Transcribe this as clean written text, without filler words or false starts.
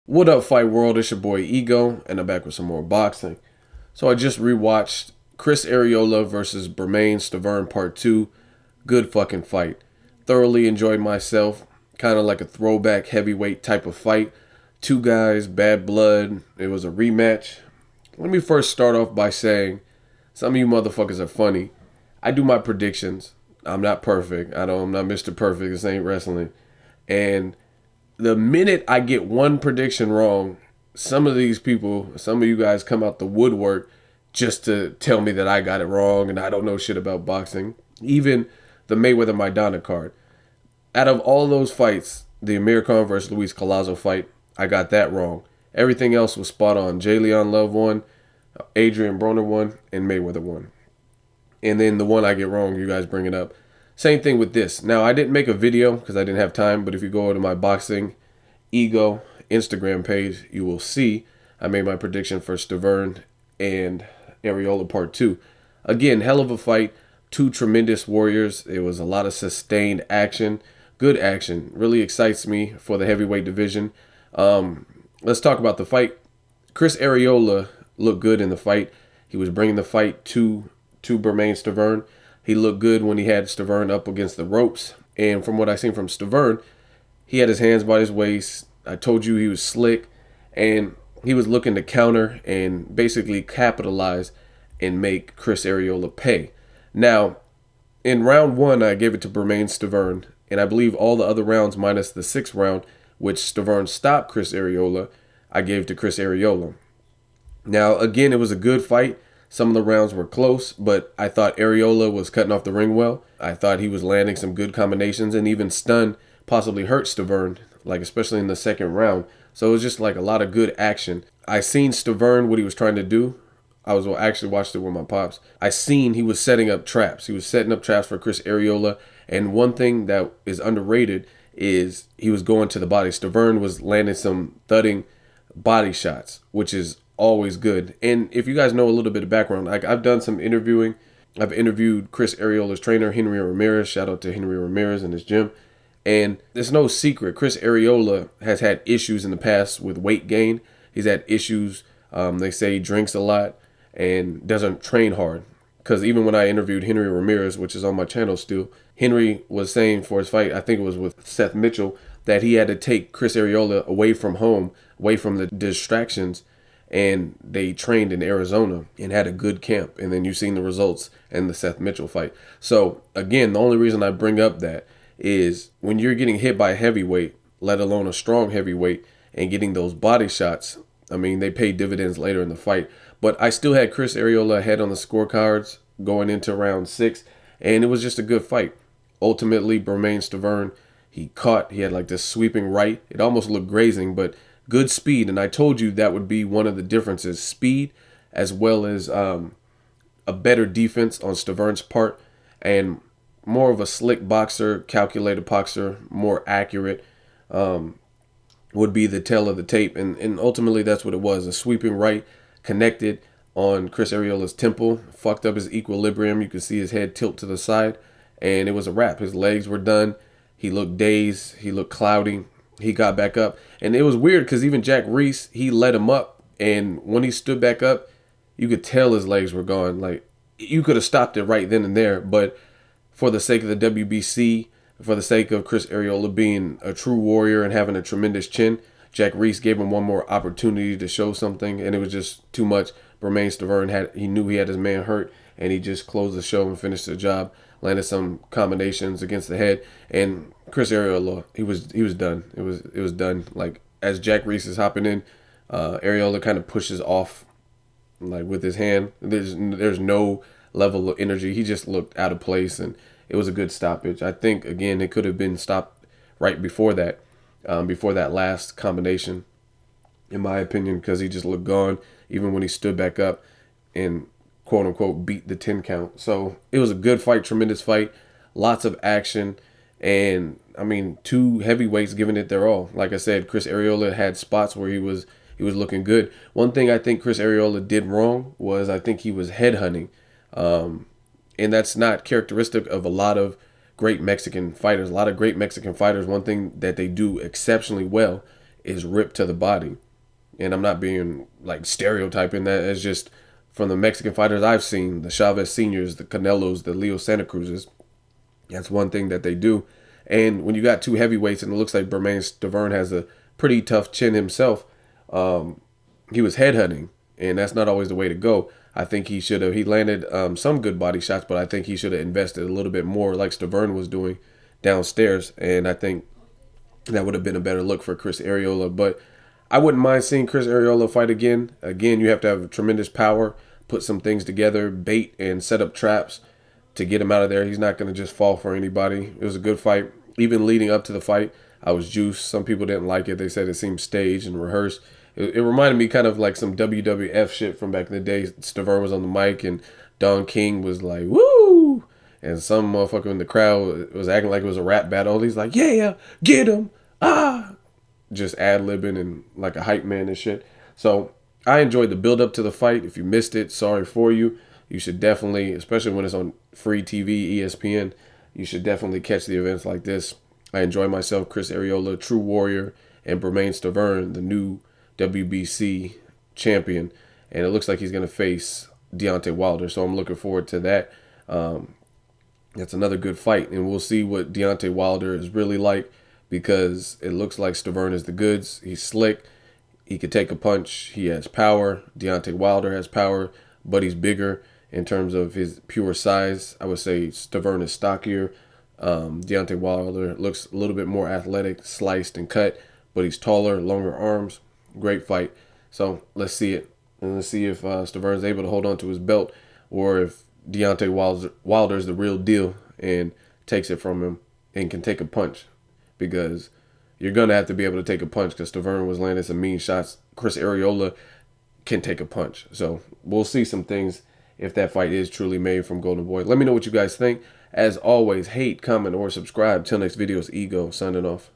What up, Fight World? It's your boy Ego, and I'm back with some more boxing. So I just rewatched Chris Arreola versus Bermane Stiverne Part 2. Good fucking fight. Thoroughly enjoyed myself. Kind of like a throwback heavyweight type of fight. Two guys, bad blood. It was a rematch. Let me first start off by saying some of you motherfuckers are funny. I do my predictions. I'm not perfect. I'm not Mr. Perfect. This ain't wrestling. And the minute I get one prediction wrong, some of these people, some of you guys come out the woodwork just to tell me that I got it wrong and I don't know shit about boxing. Even the Mayweather Maidana card. Out of all those fights, the Amir Khan versus Luis Collazo fight, I got that wrong. Everything else was spot on. Jay Leon Love won, Adrian Broner won, and Mayweather won. And then the one I get wrong, you guys bring it up. Same thing with this. Now, I didn't make a video because I didn't have time, but if you go to my Boxing Ego Instagram page, you will see I made my prediction for Stiverne and Arreola Part 2. Again, hell of a fight. Two tremendous warriors. It was a lot of sustained action. Good action. Really excites me for the heavyweight division. Let's talk about the fight. Chris Arreola looked good in the fight. He was bringing the fight to Bermane Stiverne. He looked good when he had Stiverne up against the ropes. And from what I seen from Stiverne, he had his hands by his waist. I told you he was slick. And he was looking to counter and basically capitalize and make Chris Arreola pay. Now, in round one, I gave it to Bermane Stiverne. And I believe all the other rounds minus the sixth round, which Stiverne stopped Chris Arreola, I gave to Chris Arreola. Now, again, it was a good fight. Some of the rounds were close, but I thought Arreola was cutting off the ring well. I thought he was landing some good combinations and even stunned, possibly hurt Stiverne, like especially in the second round. So it was just like a lot of good action. I seen Stiverne, what he was trying to do. Actually watched it with my pops. I seen he was setting up traps. He was setting up traps for Chris Arreola. And one thing that is underrated is he was going to the body. Stiverne was landing some thudding body shots, which is always good. And if you guys know a little bit of background, like I've done some interviewing. I've interviewed Chris Arreola's trainer, Henry Ramirez. Shout out to Henry Ramirez and his gym. And there's no secret, Chris Arreola has had issues in the past with weight gain. He's had issues. They say he drinks a lot and doesn't train hard. Because even when I interviewed Henry Ramirez, which is on my channel still, Henry was saying for his fight, I think it was with Seth Mitchell, that he had to take Chris Arreola away from home, away from the distractions, and they trained in Arizona and had a good camp. And then you've seen the results in the Seth Mitchell fight. So again, the only reason I bring up that is when you're getting hit by a heavyweight, let alone a strong heavyweight, and getting those body shots, I mean, they pay dividends later in the fight. But I still had Chris Arreola ahead on the scorecards going into round 6, and it was just a good fight. Ultimately, Bermane Stiverne, he had like this sweeping right. It almost looked grazing, but good speed. And I told you that would be one of the differences, speed as well as a better defense on Stiverne's part and more of a slick boxer, calculated boxer, more accurate would be the tale of the tape. And ultimately that's what it was, a sweeping right connected on Chris Arreola's temple, fucked up his equilibrium. You could see his head tilt to the side, and it was a wrap. His legs were done. He looked dazed. He looked cloudy. He got back up. And it was weird because even Jack Reese, he let him up. And when he stood back up, you could tell his legs were gone. Like, you could have stopped it right then and there. But for the sake of the WBC, for the sake of Chris Arreola being a true warrior and having a tremendous chin, Jack Reese gave him one more opportunity to show something. And it was just too much. Bermane Stiverne he knew he had his man hurt. And he just closed the show and finished the job. Landed some combinations against the head, and Chris Arreola, he was done. It was done. Like as Jack Reese is hopping in, Arreola kind of pushes off, like with his hand. There's no level of energy. He just looked out of place, and it was a good stoppage. I think again it could have been stopped right before that last combination, in my opinion, because he just looked gone even when he stood back up and quote unquote beat the 10 count. So it was a good fight, tremendous fight, lots of action, and I mean two heavyweights giving it their all. Like I said, Chris Arreola had spots where he was looking good. One thing I think Chris Arreola did wrong was I think he was headhunting, and that's not characteristic of a lot of great Mexican fighters. A lot of great Mexican fighters, one thing that they do exceptionally well is ripped to the body. And I'm not being like stereotyping that. It's just from the Mexican fighters I've seen, the Chavez Seniors, the Canelos, the Leo Santa Cruzes. That's one thing that they do. And when you got two heavyweights, and it looks like Bermane Stiverne has a pretty tough chin himself, he was headhunting, and that's not always the way to go. I think he landed some good body shots, but I think he should have invested a little bit more like Stiverne was doing downstairs. And I think that would have been a better look for Chris Arreola. But I wouldn't mind seeing Chris Arreola fight again. Again, you have to have tremendous power, put some things together, bait and set up traps to get him out of there. He's not going to just fall for anybody. It was a good fight. Even leading up to the fight, I was juiced. Some people didn't like it. They said it seemed staged and rehearsed. It reminded me kind of like some WWF shit from back in the day. Stiverne was on the mic and Don King was like, woo! And some motherfucker in the crowd was acting like it was a rap battle. He's like, yeah, get him. Ah! Just ad-libbing and like a hype man and shit. So I enjoyed the build up to the fight. If you missed it, sorry for you. You should definitely, especially when it's on free TV, ESPN, you should definitely catch the events like this. I enjoy myself. Chris Arreola, True Warrior, and Bermane Stiverne, the new WBC champion. And it looks like he's going to face Deontay Wilder. So I'm looking forward to that. That's another good fight. And we'll see what Deontay Wilder is really like, because it looks like Stiverne is the goods. He's slick. He could take a punch. He has power. Deontay Wilder has power, but he's bigger in terms of his pure size. I would say Stiverne is stockier. Deontay Wilder looks a little bit more athletic, sliced and cut, but he's taller, longer arms. Great fight. So let's see it. And let's see if Stiverne's able to hold on to his belt, or if Deontay Wilder's the real deal and takes it from him and can take a punch. Because you're going to have to be able to take a punch, because Stiverne was landing some mean shots. Chris Arreola can take a punch. So we'll see some things if that fight is truly made from Golden Boy. Let me know what you guys think. As always, hate, comment, or subscribe. Till next video, it's Ego signing off.